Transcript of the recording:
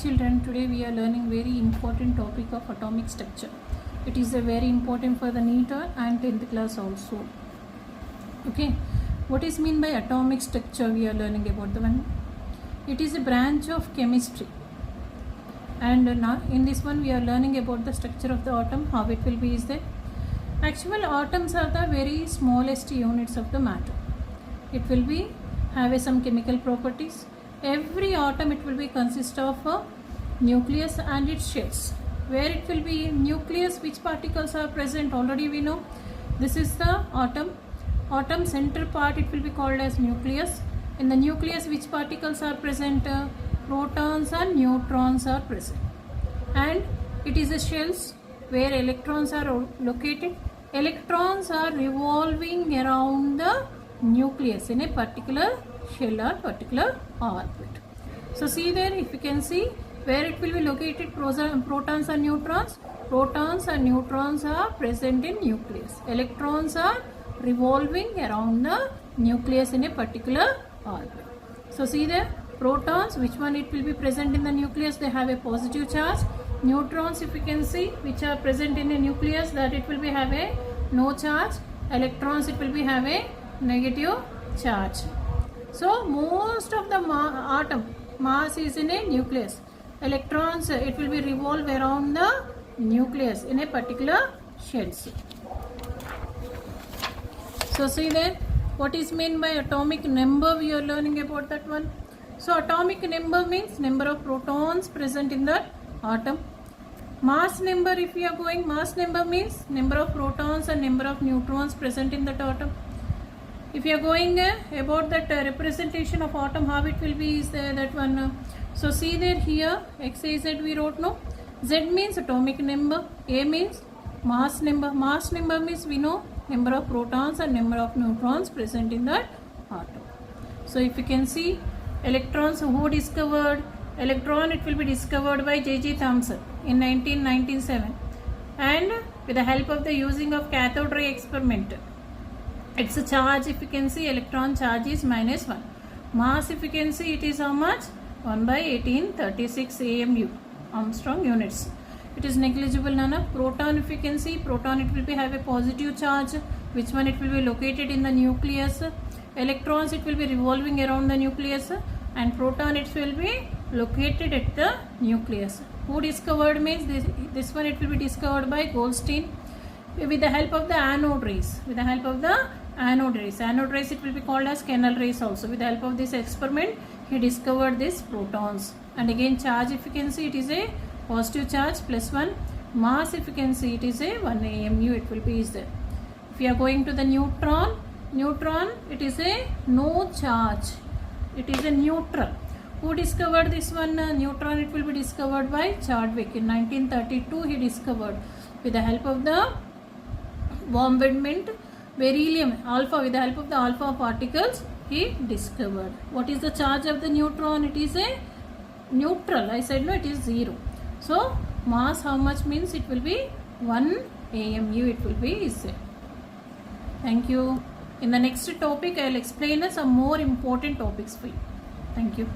children, today we are learning very important topic of atomic structure. It is a very important for the NEET and 10th class also. Okay, what is mean by atomic structure? We are learning about the one. It is a branch of chemistry, and now in this one we are learning about the structure of the atom. How it will be is that actual atoms are the very smallest units of the matter. It will be have some chemical properties. Every atom it will be consist of a nucleus and its shells. Where it will be nucleus, which particles are present already we know. This is the atom. Atom center part it will be called as nucleus. In the nucleus, which particles are present? Protons and neutrons are present. And it is the shells where electrons are located. Electrons are revolving around the nucleus in a particular shell or particular orbit. So see there, if you can see where it will be located, protons and neutrons. Protons and neutrons are present in nucleus. Electrons are revolving around the nucleus in a particular orbit. So see there, protons, which one it will be present in the nucleus, they have a positive charge. Neutrons, if you can see, which are present in a nucleus, that it will be have a no charge. Electrons, it will be have a negative charge. So most of the atom mass is in a nucleus. Electrons, it will be revolve around the nucleus in a particular shells. So see there, what is meant by atomic number? We are learning about that one. So atomic number means number of protons present in that atom. Mass number, if we are going, mass number means number of protons and number of neutrons present in that atom. If you are going about that representation of atom, how it will be is that one. So see there, here X, Y, Z we wrote, no. Z means atomic number, A means mass number. Mass number means we know number of protons and number of neutrons present in that atom. So if you can see, electrons, who discovered? Electron, it will be discovered by J.J. Thomson in 1997, and with the help of the using of cathode ray experiment. Its a charge, if you can see, electron charge is -1. Mass, if you can see, it is how much? 1/1836 AMU, Armstrong units. It is negligible, nana. Proton, if you can see, proton it will be have a positive charge. Which one? It will be located in the nucleus. Electrons, it will be revolving around the nucleus, and proton it will be located at the nucleus. Who discovered means this one? It will be discovered by Goldstein with the help of the anode rays. With the help of the anode rays. Anode rays it will be called as Kennel rays also. With the help of this experiment, he discovered these protons. And again, charge, if you can see, it is a positive charge +1. Mass, if you can see, it is a 1 AMU. It will be is there. If you are going to the neutron, neutron it is a no charge. It is a neutral. Who discovered this one? Neutron it will be discovered by Chadwick in 1932. He discovered with the help of the bombardment beryllium alpha. With the help of the alpha particles, he discovered. What is the charge of the neutron? It is a neutral. I said no, it is 0. So mass how much means it will be 1 AMU. It will be is there. Thank you. In the next topic, I will explain some more important topics for you. Thank you.